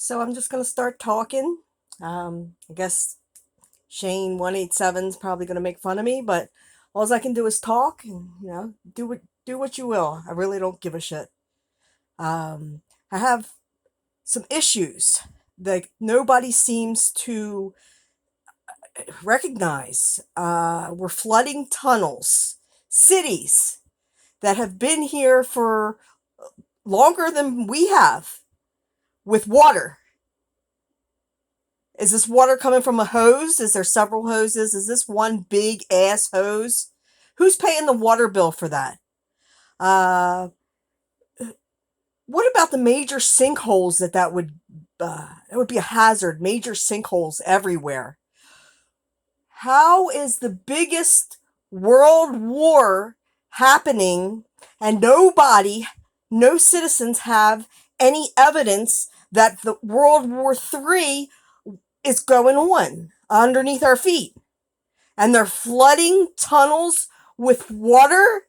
So I'm just going to start talking. I guess Shane 187 is probably going to make fun of me, but all I can do is talk and, do what you will. I really don't give a shit. Um, I have some issues that nobody seems to recognize. We're flooding tunnels, cities that have been here for longer than we have with water. Is this water coming from a hose? Is there several hoses? Is this one big ass hose? Who's paying the water bill for that? Uh, what about the major sinkholes that would be a hazard? Major sinkholes everywhere. How is the biggest world war happening and no citizens have any evidence that the World War III is going on underneath our feet? And they're flooding tunnels with water?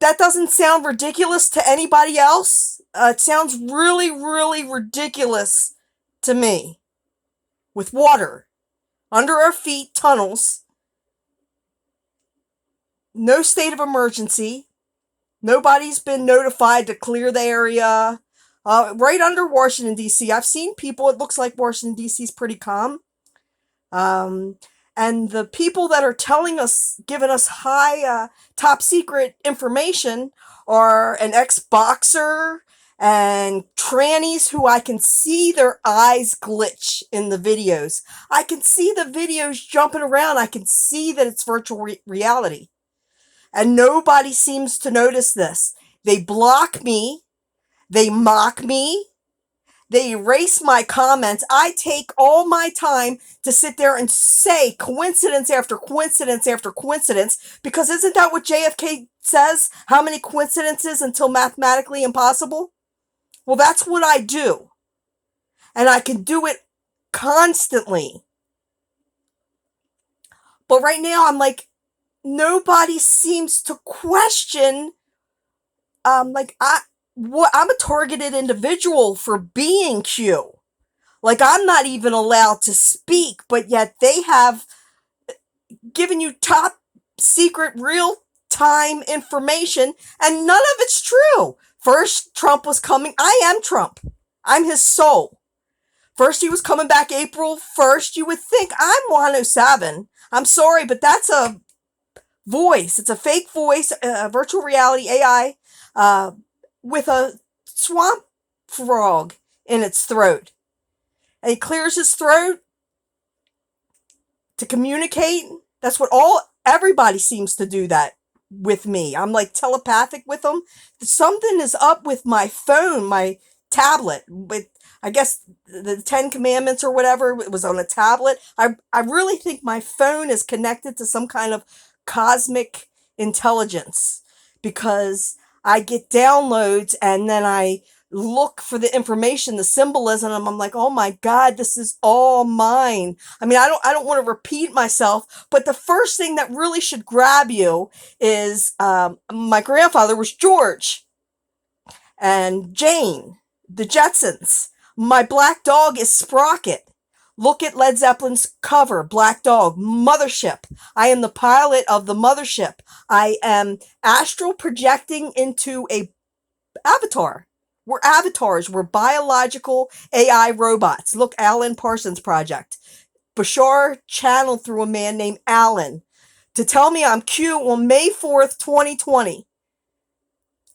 That doesn't sound ridiculous to anybody else. It sounds really, really ridiculous to me. With water under our feet, tunnels, no state of emergency. Nobody's been notified to clear the area. Right under Washington, D.C. I've seen people, it looks like Washington, D.C. is pretty calm. Um, and the people that are giving us high, top secret information are an ex-boxer and trannies who I can see their eyes glitch in the videos. I can see the videos jumping around. I can see that it's virtual reality. And nobody seems to notice this. They block me. They mock me. They erase my comments. I take all my time to sit there and say coincidence after coincidence after coincidence, because isn't that what JFK says? How many coincidences until mathematically impossible? Well, that's what I do. And I can do it constantly. But right now I'm like, nobody seems to question, I'm a targeted individual for being Q. Like, I'm not even allowed to speak, but yet they have given you top secret real time information, and none of it's true. First, Trump was coming. I am Trump. I'm his soul. First, he was coming back April 1st. You would think I'm Juan O Savin. I'm sorry, but that's a voice. It's a fake voice, a virtual reality AI, with a swamp frog in its throat. And he clears his throat to communicate. That's what everybody seems to do that with me. I'm like telepathic with them. Something is up with my phone, my tablet, with, I guess, the 10 Commandments or whatever. It was on a tablet. I really think my phone is connected to some kind of cosmic intelligence, because I get downloads and then I look for the information, the symbolism, and I'm like, oh my God, this is all mine. I mean, I don't want to repeat myself, but the first thing that really should grab you is, my grandfather was George and Jane, the Jetsons. My black dog is Sprocket. Look at Led Zeppelin's cover, Black Dog, Mothership. I am the pilot of the Mothership. I am astral projecting into a avatar. We're avatars. We're biological AI robots. Look, Alan Parsons Project. Bashar channeled through a man named Alan to tell me I'm Q on May 4th, 2020.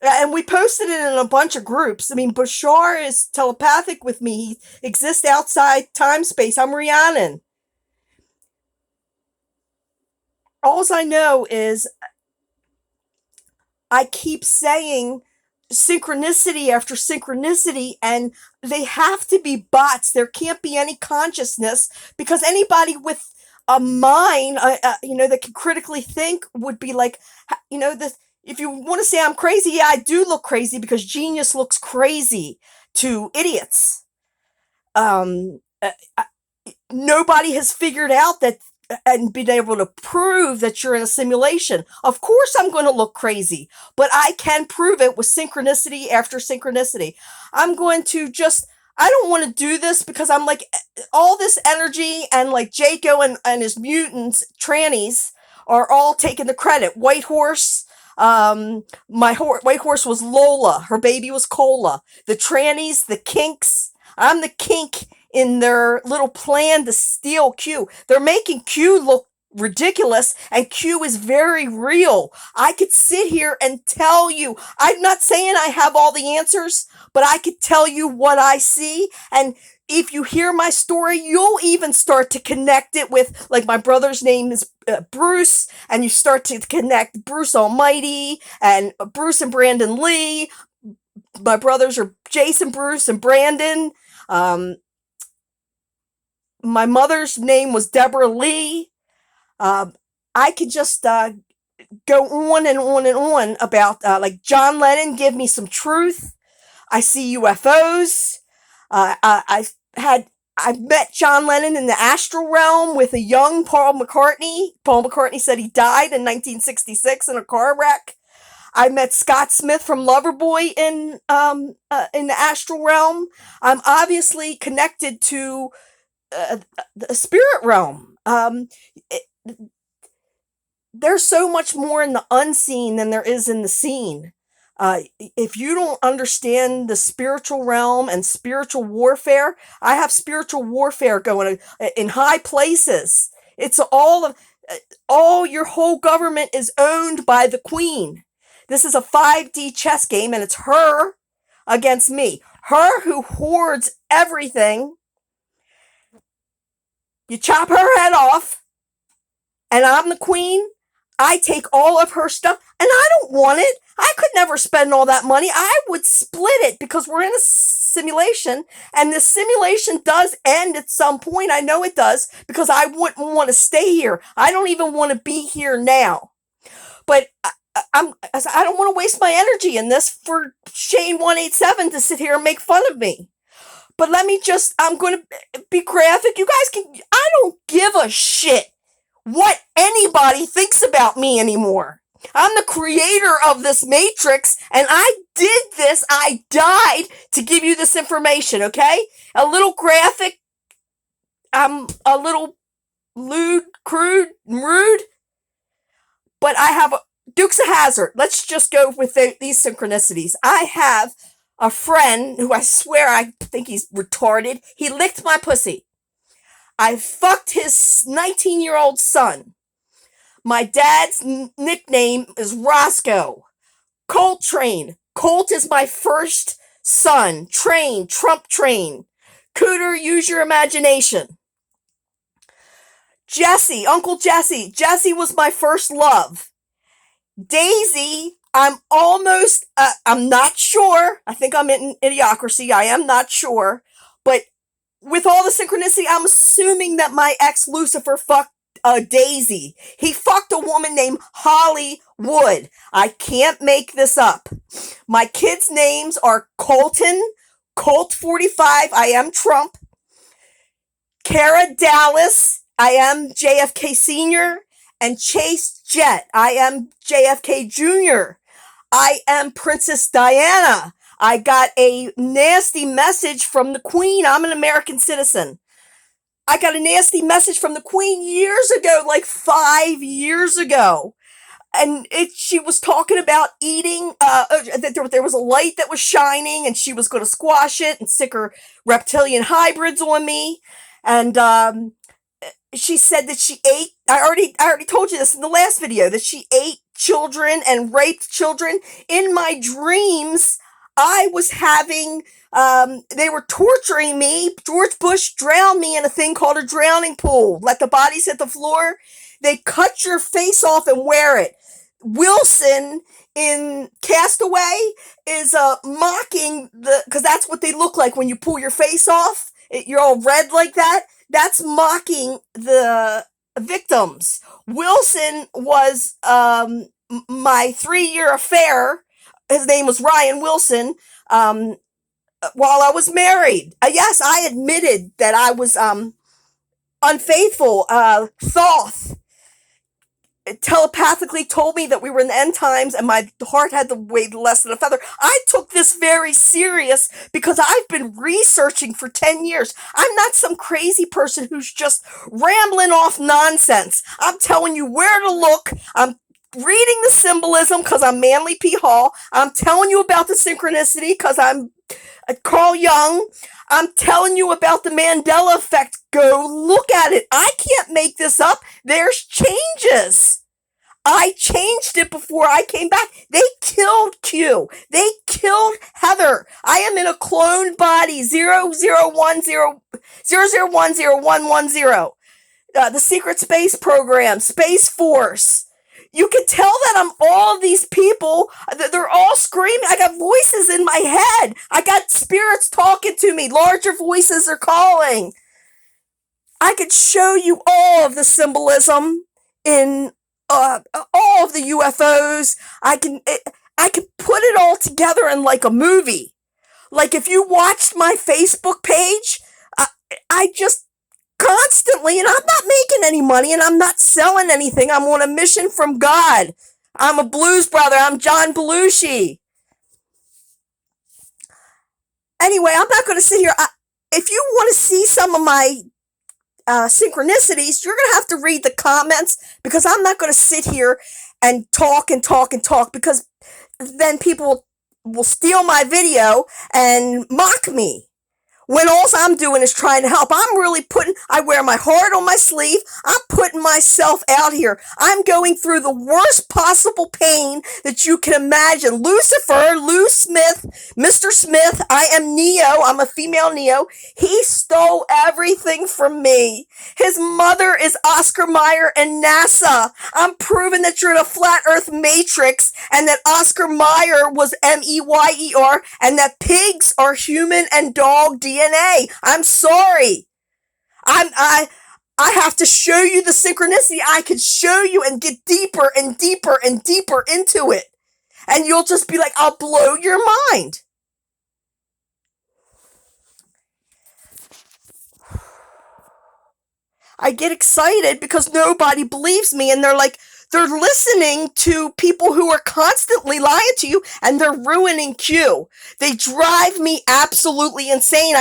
And we posted it in a bunch of groups. I mean, Bashar is telepathic with me. He exists outside time space. I'm Rhiannon. All I know is I keep saying synchronicity after synchronicity, and they have to be bots. There can't be any consciousness, because anybody with a mind, that can critically think would be like, this. If you want to say I'm crazy, yeah, I do look crazy, because genius looks crazy to idiots. Nobody has figured out that and been able to prove that you're in a simulation. Of course I'm going to look crazy, but I can prove it with synchronicity after synchronicity. I'm going to just I don't want to do this because I'm like, all this energy and like Jaco and his mutants, trannies, are all taking the credit. White Horse, White Horse was Lola. Her baby was Cola. The trannies, the kinks. I'm the kink in their little plan to steal Q. They're making Q look ridiculous, and Q is very real. I could sit here and tell you, I'm not saying I have all the answers, but I could tell you what I see. And if you hear my story, you'll even start to connect it with, like, my brother's name is Bruce, and you start to connect Bruce Almighty and Bruce and Brandon Lee. My brothers are Jason, Bruce, and Brandon. Um, my mother's name was Deborah Lee. Um, I could just go on and on and on about, like, John Lennon, give me some truth. I see UFOs. I've met John Lennon in the astral realm with a young Paul McCartney. Paul McCartney said he died in 1966 in a car wreck. I met Scott Smith from Loverboy in the astral realm. I'm obviously connected to the spirit realm. It, there's so much more in the unseen than there is in the seen. If you don't understand the spiritual realm and spiritual warfare, I have spiritual warfare going in high places. It's all your whole government is owned by the queen. This is a 5D chess game, and it's her against me. Her who hoards everything. You chop her head off, and I'm the queen. I take all of her stuff, and I don't want it. I could never spend all that money. I would split it because we're in a simulation, and this simulation does end at some point. I know it does, because I wouldn't want to stay here. I don't even want to be here now. But I don't want to waste my energy in this for Shane 187 to sit here and make fun of me. But I'm going to be graphic. You guys I don't give a shit what anybody thinks about me anymore. I'm the creator of this matrix, and I did this. I died to give you this information, okay? A little graphic. I'm a little lewd, crude, and rude, but I have Dukes of Hazzard. Let's just go with these synchronicities. I have a friend who I swear I think he's retarded. He licked my pussy. I fucked his 19-year-old son. My dad's nickname is Roscoe. Coltrane. Colt is my first son. Train. Trump train. Cooter, use your imagination. Jesse. Uncle Jesse. Jesse was my first love. Daisy, I'm not sure. I think I'm in Idiocracy. I am not sure. But with all the synchronicity, I'm assuming that my ex Lucifer fucked Daisy. He fucked a woman named Holly Wood. I can't make this up. My kids' names are Colton, Colt 45, I am Trump, Kara Dallas, I am JFK Sr., and Chase Jet, I am JFK Jr. I am Princess Diana. I got a nasty message from the Queen. I'm an American citizen. I got a nasty message from the Queen years ago, like 5 years ago. And she was talking about eating, that there was a light that was shining, and she was going to squash it and sick her reptilian hybrids on me. And she said that she ate, I already told you this in the last video, that she ate children and raped children. In my dreams, I was having, they were torturing me. George Bush drowned me in a thing called a drowning pool. Let the bodies hit the floor. They cut your face off and wear it. Wilson in Castaway is mocking because that's what they look like when you pull your face off. You're all red like that. That's mocking the victims. Wilson was my 3-year affair. His name was Ryan Wilson. While I was married, yes, I admitted that I was unfaithful. Thoth. telepathically told me that we were in the end times and my heart had to weigh less than a feather. I took this very serious because I've been researching for 10 years. I'm not some crazy person who's just rambling off nonsense. I'm telling you where to look. I'm reading the symbolism because I'm Manly P. Hall. I'm telling you about the synchronicity because I'm Carl Jung. I'm telling you about the Mandela effect. Go look at it. I can't make this up. There's changes. I changed it before I came back. They killed Q. They killed Heather. I am in a cloned body. 0010010110. The Secret Space Program, Space Force. You can tell that I'm all these people. They're all screaming. I got voices in my head. I got spirits talking to me. Larger voices are calling. I could show you all of the symbolism in all of the UFOs. I can put it all together in like a movie. Like if you watched my Facebook page, I just constantly, and I'm not making any money and I'm not selling anything. I'm on a mission from God. I'm a blues brother. I'm John Belushi. Anyway, I'm not going to sit here. If you want to see some of my synchronicities, you're going to have to read the comments because I'm not going to sit here and talk because then people will steal my video and mock me. When all I'm doing is trying to help. I wear my heart on my sleeve. I'm putting myself out here. I'm going through the worst possible pain that you can imagine. Lucifer, Lou Smith, Mr. Smith, I am Neo. I'm a female Neo. He stole everything from me. His mother is Oscar Mayer and NASA. I'm proving that you're in a flat earth matrix and that Oscar Mayer was Meyer and that pigs are human and dog DNA. I'm sorry. I have to show you the synchronicity. I could show you and get deeper and deeper and deeper into it. And you'll just be like, I'll blow your mind. I get excited because nobody believes me and they're listening to people who are constantly lying to you and they're ruining Q. They drive me absolutely insane.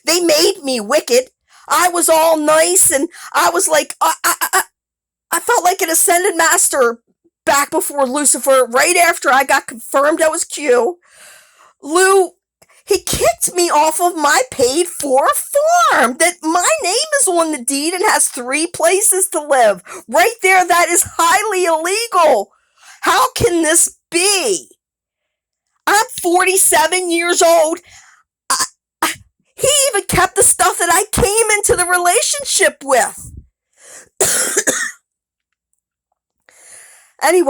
They made me wicked. I was all nice and I was like, I felt like an ascended master back before Lucifer, right after I got confirmed I was Q. Lou, he kicked me off of my paid for farm that my name is on the deed and has 3 places to live. Right there, that is highly illegal. How can this be? I'm 47 years old. He even kept the stuff that I came into the relationship with. Anyway.